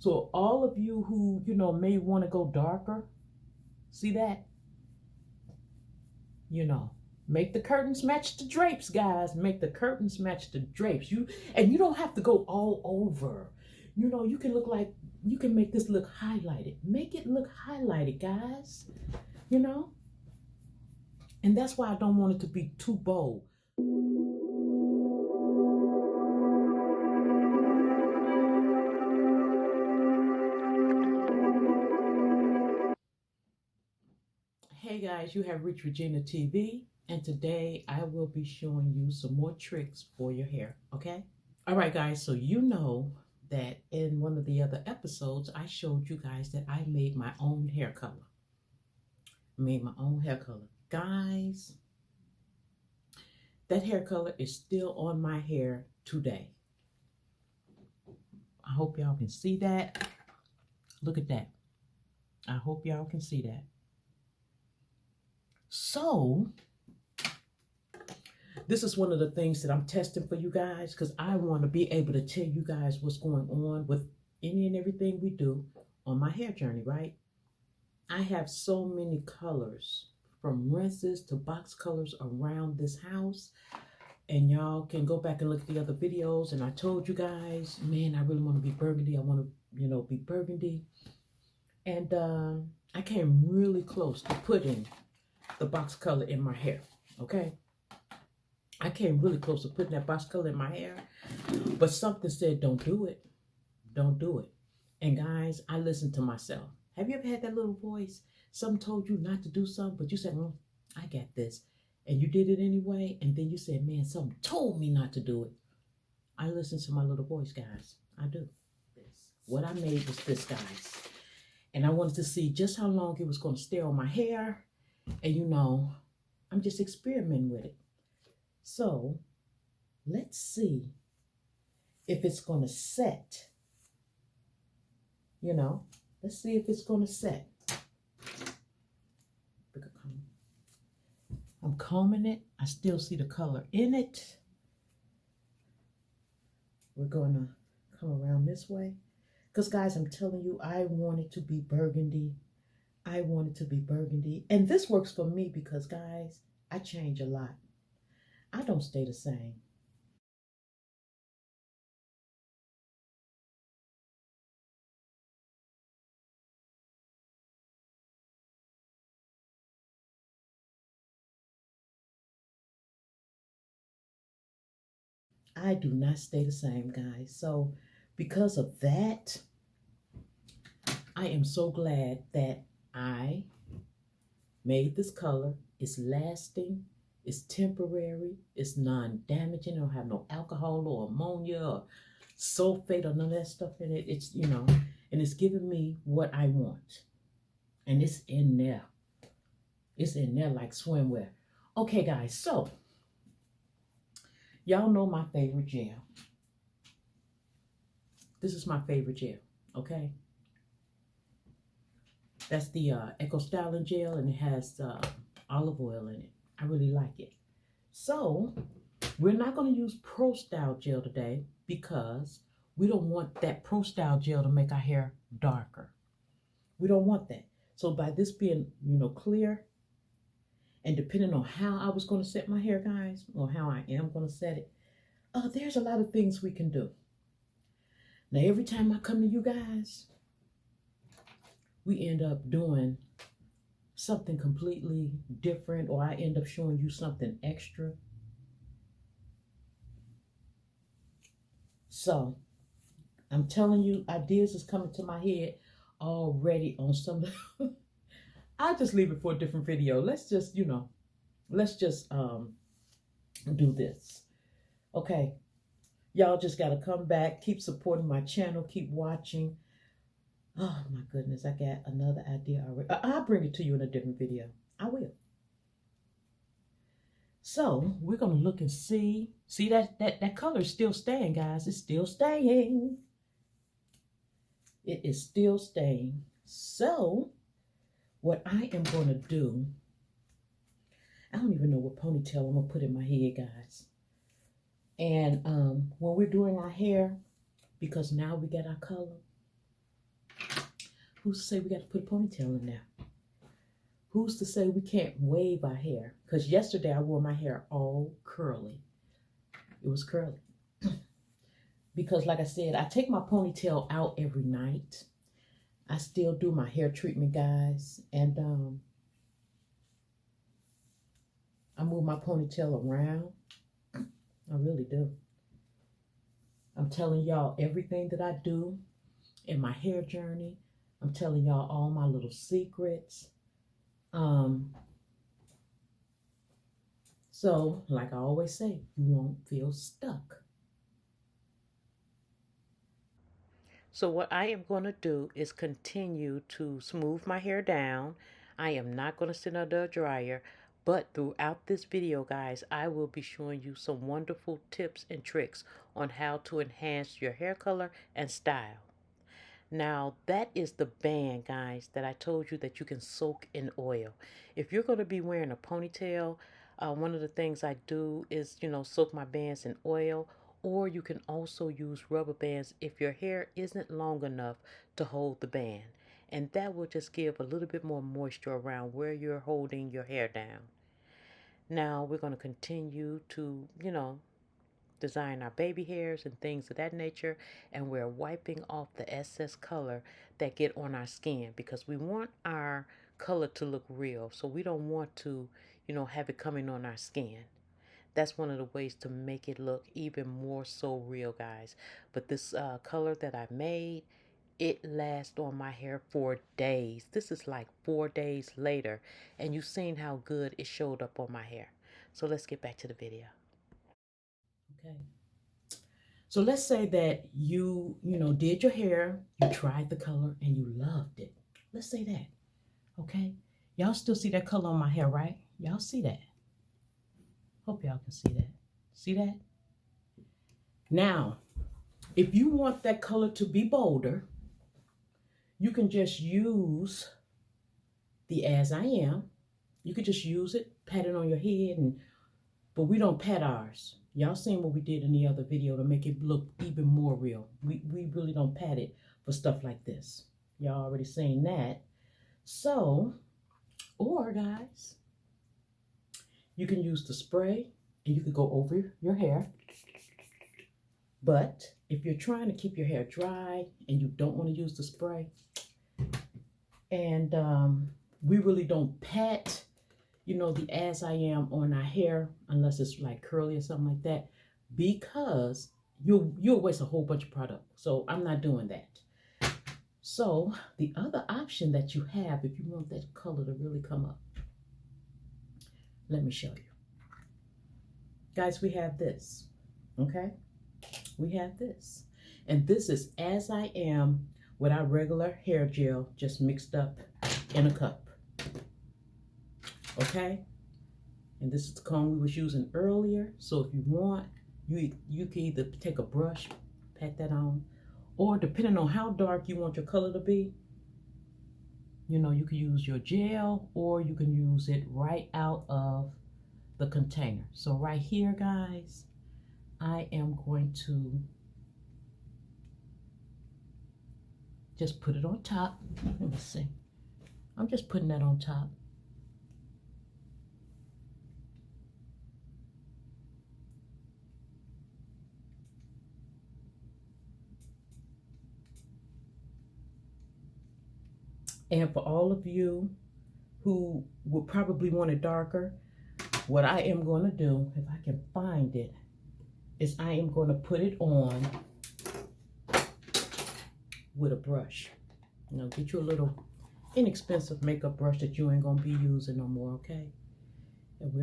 So all of you who, you know, may want to go darker, see that? You know, make the curtains match the drapes, guys. Make the curtains match the drapes. You don't have to go all over. You know, you can look like, you can make this look highlighted. Make it look highlighted, guys. You know? And that's why I don't want it to be too bold. Hey guys, you have reached Regina TV, and today I will be showing you some more tricks for your hair, okay? All right, guys, so you know that in one of the other episodes, I showed you guys that I made my own hair color. Guys, that hair color is still on my hair today. I hope y'all can see that. Look at that. I hope y'all can see that. So, this is one of the things that I'm testing for you guys because I want to be able to tell you guys what's going on with any and everything we do on my hair journey, right? I have so many colors, from rinses to box colors around this house. And y'all can go back and look at the other videos. And I told you guys, man, I really want to be burgundy. I want to, you know, be burgundy. And I came really close to putting the box color in my hair, okay? I came really close to putting that box color in my hair, but something said, don't do it. Don't do it. And guys, I listened to myself. Have you ever had that little voice? Something told you not to do something, but you said, well, I got this. And you did it anyway, and then you said, man, something told me not to do it. I listen to my little voice, guys. I do. What I made was this, guys. And I wanted to see just how long it was going to stay on my hair. And you know, I'm just experimenting with it. So, let's see if it's going to set. You know, let's see if it's going to set. I'm combing it. I still see the color in it. We're going to come around this way. Because, guys, I'm telling you, I want it to be burgundy. I want it to be burgundy. And this works for me because, guys, I change a lot. I don't stay the same. I do not stay the same, guys. So because of that, I am so glad that I made this color. It's lasting, it's temporary, it's non-damaging. It don't have no alcohol or ammonia or sulfate or none of that stuff in it. It's, you know, and it's giving me what I want. And it's in there. It's in there like swimwear. Okay, guys, so y'all know my favorite gel. This is my favorite gel, okay? That's the Eco Styling Gel, and it has olive oil in it. I really like it. So, we're not going to use Pro Style Gel today because we don't want that Pro Style Gel to make our hair darker. We don't want that. So, by this being, you know, clear, and depending on how I was going to set my hair, guys, or how I am going to set it, there's a lot of things we can do. Now, every time I come to you guys, we end up doing something completely different, or I end up showing you something extra. So, I'm telling you, ideas is coming to my head already on some. I'll just leave it for a different video. Let's just, you know, let's just do this. Okay. Y'all just got to come back, keep supporting my channel, keep watching. Oh my goodness, I got another idea already. I'll bring it to you in a different video. I will. So we're gonna look and see. See that color is still staying, guys. It's still staying. It is still staying. So what I am gonna do, I don't even know what ponytail I'm gonna put in my head, guys. And when we're doing our hair, because now we got our color, Who's to say we got to put a ponytail in there? Who's to say we can't wave our hair? Because yesterday I wore my hair all curly. It was curly. Because like I said, I take my ponytail out every night. I still do my hair treatment, guys. And I move my ponytail around. I really do. I'm telling y'all everything that I do in my hair journey. I'm telling y'all all my little secrets. So, like I always say, you won't feel stuck. So what I am going to do is continue to smooth my hair down. I am not going to sit under a dryer, but throughout this video, guys, I will be showing you some wonderful tips and tricks on how to enhance your hair color and style. Now, that is the band, guys, that I told you that you can soak in oil. If you're going to be wearing a ponytail, one of the things I do is, soak my bands in oil, or you can also use rubber bands if your hair isn't long enough to hold the band. And that will just give a little bit more moisture around where you're holding your hair down. Now, we're going to continue to, design our baby hairs and things of that nature, and we're wiping off the excess color that get on our skin because we want our color to look real, so we don't want to have it coming on our skin. That's one of the ways to make it look even more so real, guys. But this color that I made, it lasts on my hair for days. This is like 4 days later, and you've seen how good it showed up on my hair. So let's get back to the video. Okay. So let's say that you did your hair, you tried the color, and you loved it. Let's say that, okay? Y'all still see that color on my hair, right? Y'all see that? Hope y'all can see that. See that? Now, if you want that color to be bolder, you can just use the As I Am. You could just use it, pat it on your head, but we don't pat ours. Y'all seen what we did in the other video to make it look even more real. We really don't pat it for stuff like this. Y'all already seen that. So, or guys, you can use the spray and you can go over your hair. But if you're trying to keep your hair dry and you don't want to use the spray, and we really don't pat the As I Am on our hair unless it's like curly or something like that, because you'll waste a whole bunch of product. So I'm not doing that. So the other option that you have, if you want that color to really come up, let me show you. Guys, we have this, okay? We have this. And this is As I Am with our regular hair gel just mixed up in a cup. Okay, and this is the comb we was using earlier. So if you want, you can either take a brush, pat that on, or depending on how dark you want your color to be, you can use your gel, or you can use it right out of the container. So right here, guys, I am going to just put it on top. Let me see. I'm just putting that on top. And for all of you who would probably want it darker, what I am going to do, if I can find it, is I am going to put it on with a brush. Get you a little inexpensive makeup brush that you ain't going to be using no more, okay? And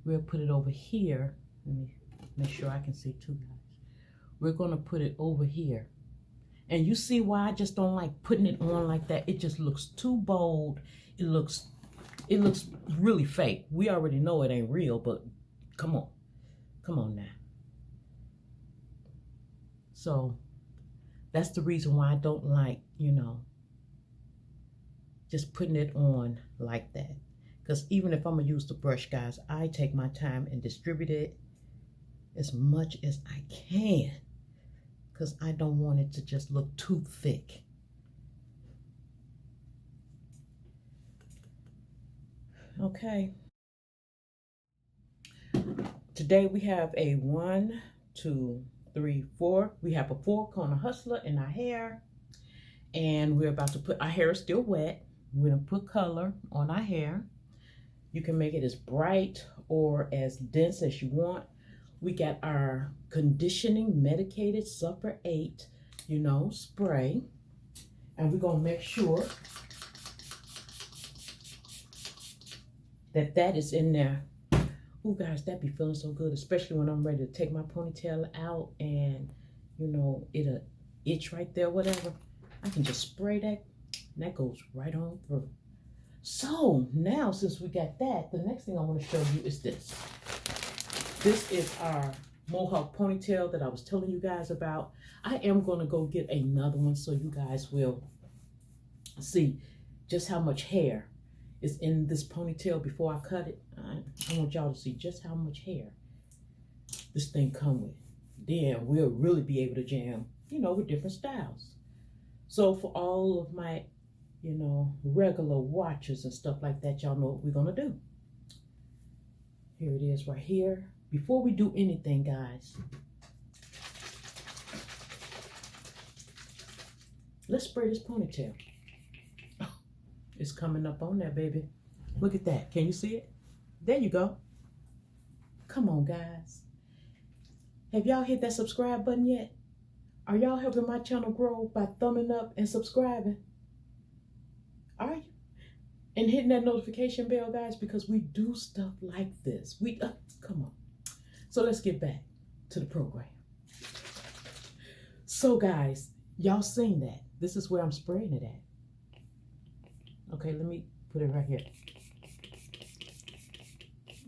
we'll put it over here. Let me make sure I can see too, guys. We're going to put it over here. And you see why I just don't like putting it on like that. It just looks too bold. It looks really fake. We already know it ain't real, but come on now. So that's the reason why I don't like, just putting it on like that. Because even if I'm gonna use the brush, guys, I take my time and distribute it as much as I can. because I don't want it to just look too thick. Okay. Today we have a 1, 2, 3, 4. We have a 4-corner hustler in our hair. And we're about to put, our hair is still wet. We're gonna put color on our hair. You can make it as bright or as dense as you want. We got our conditioning medicated Supper 8, spray. And we're gonna make sure that is in there. Oh guys, that be feeling so good, especially when I'm ready to take my ponytail out and it'll itch right there, whatever. I can just spray that and that goes right on through. So now, since we got that, the next thing I want to show you is this. This is our mohawk ponytail that I was telling you guys about. I am going to go get another one so you guys will see just how much hair is in this ponytail before I cut it. I want y'all to see just how much hair this thing come with. Then we'll really be able to jam, with different styles. So for all of my, regular watchers and stuff like that, y'all know what we're gonna do. Here it is right here. Before we do anything, guys, let's spray this ponytail. It's coming up on there, baby. Look at that. Can you see it? There you go. Come on, guys. Have y'all hit that subscribe button yet? Are y'all helping my channel grow by thumbing up and subscribing? Are you? And hitting that notification bell, guys, because we do stuff like this. Come on. So let's get back to the program. So, guys, y'all seen that. This is where I'm spraying it at. Okay, let me put it right here.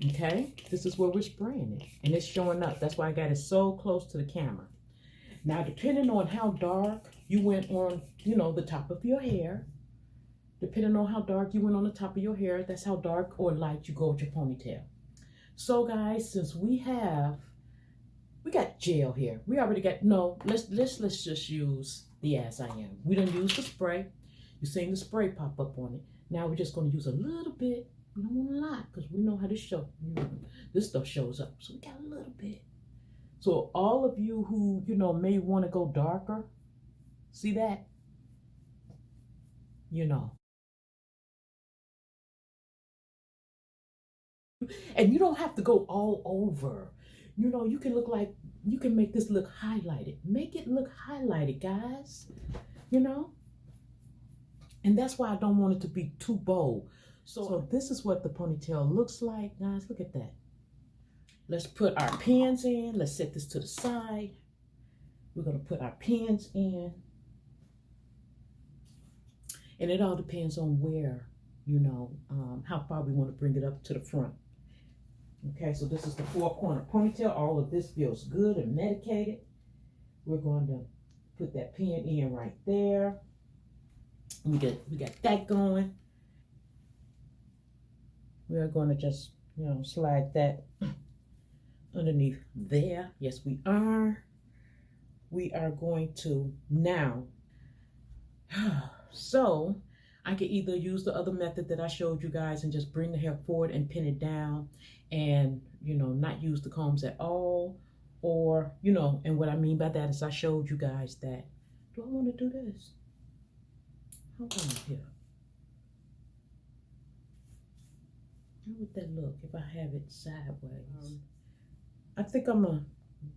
Okay, this is where we're spraying it. And it's showing up. That's why I got it so close to the camera. Now, depending on how dark you went on, the top of your hair, depending on how dark you went on the top of your hair, that's how dark or light you go with your ponytail. So, guys, since we got gel here. We already got, let's just use the As I Am. We done use the spray. You're seeing the spray pop up on it. Now we're just going to use a little bit. We don't want a lot because we know how this this stuff shows up. So we got a little bit. So all of you who, may want to go darker, see that? And you don't have to go all over. You can look like, you can make this look highlighted. Make it look highlighted, guys. And that's why I don't want it to be too bold. So this is what the ponytail looks like, guys. Look at that. Let's put our pins in. Let's set this to the side. We're going to put our pins in. And it all depends on where, how far we want to bring it up to the front. Okay, so this is the 4-corner ponytail. All of this feels good and medicated. We're going to put that pin in right there. We got that going. We're going to just, slide that underneath there. Yes, we are. We are going to now. So I could either use the other method that I showed you guys and just bring the hair forward and pin it down and, not use the combs at all. Or, and what I mean by that is I showed you guys that. Do I want to do this? Hold on here. How would that look if I have it sideways? I think I'm going to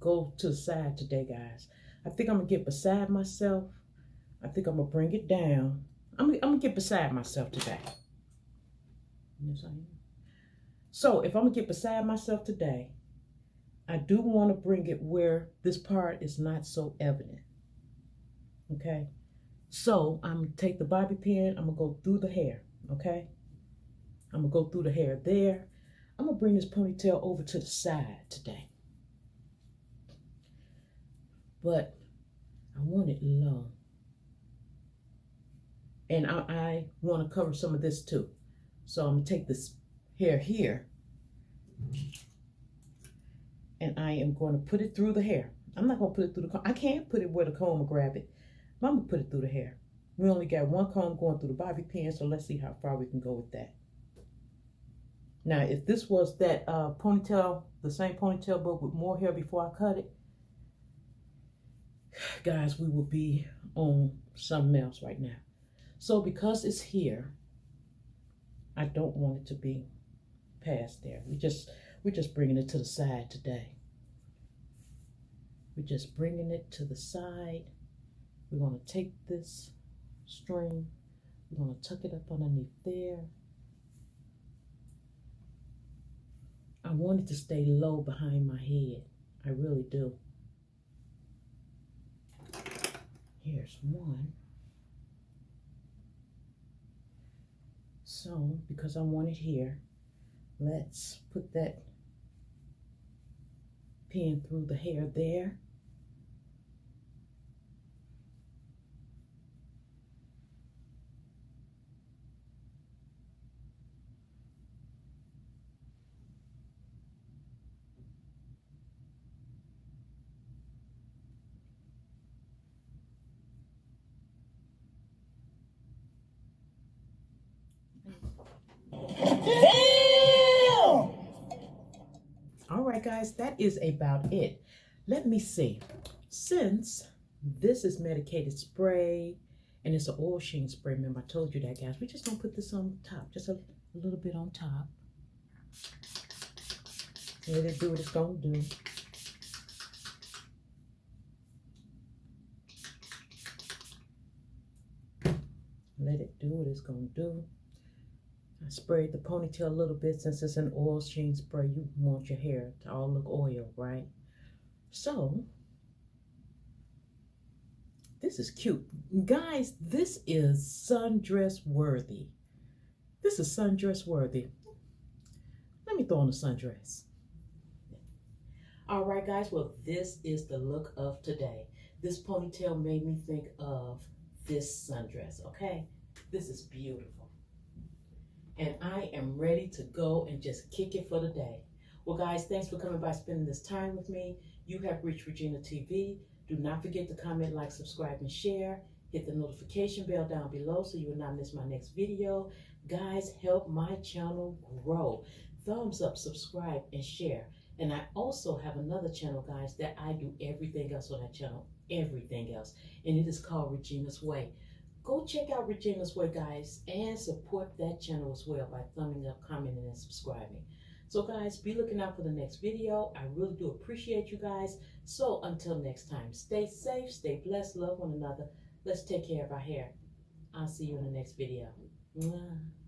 go to the side today, guys. I think I'm going to get beside myself. I think I'm going to bring it down. I'm going to get beside myself today. Yes, I am. So if I'm going to get beside myself today, I do want to bring it where this part is not so evident. Okay? So I'm going to take the bobby pin. I'm going to go through the hair. Okay? I'm going to go through the hair there. I'm going to bring this ponytail over to the side today. But I want it long. And I want to cover some of this too. So I'm going to take this hair here. And I am going to put it through the hair. I'm not going to put it through the comb. I can't put it where the comb will grab it. I'm going to put it through the hair. We only got one comb going through the bobby pin, so let's see how far we can go with that. Now, if this was that ponytail, the same ponytail but with more hair before I cut it, guys, we will be on something else right now. So because it's here, I don't want it to be past there. We're just bringing it to the side today. We're just bringing it to the side. We're going to take this string, we're going to tuck it up underneath there. I want it to stay low behind my head. I really do. Here's one. So, because I want it here, let's put that pin through the hair there. All right, guys, that is about it. Let me see. Since this is medicated spray and it's an oil sheen spray, remember I told you that, guys. We just gonna put this on top, just a little bit on top. Let it do what it's gonna do. Let it do what it's gonna do. I sprayed the ponytail a little bit. Since it's an oil sheen spray, you want your hair to all look oil, right? So, this is cute. Guys, this is sundress worthy. This is sundress worthy. Let me throw on a sundress. All right, guys, well, this is the look of today. This ponytail made me think of this sundress, okay? This is beautiful. And I am ready to go and just kick it for the day. Well, guys, thanks for coming by, spending this time with me. You have reached Regina TV. Do not forget to comment, like, subscribe, and share. Hit the notification bell down below so you will not miss my next video. Guys, help my channel grow. Thumbs up, subscribe, and share. And I also have another channel, guys, that I do everything else on that channel. Everything else. And it is called Regina's Way. Go check out Regina's Way, guys, and support that channel as well by thumbing up, commenting, and subscribing. So, guys, be looking out for the next video. I really do appreciate you guys. So, until next time, stay safe, stay blessed, love one another. Let's take care of our hair. I'll see you in the next video. Mwah.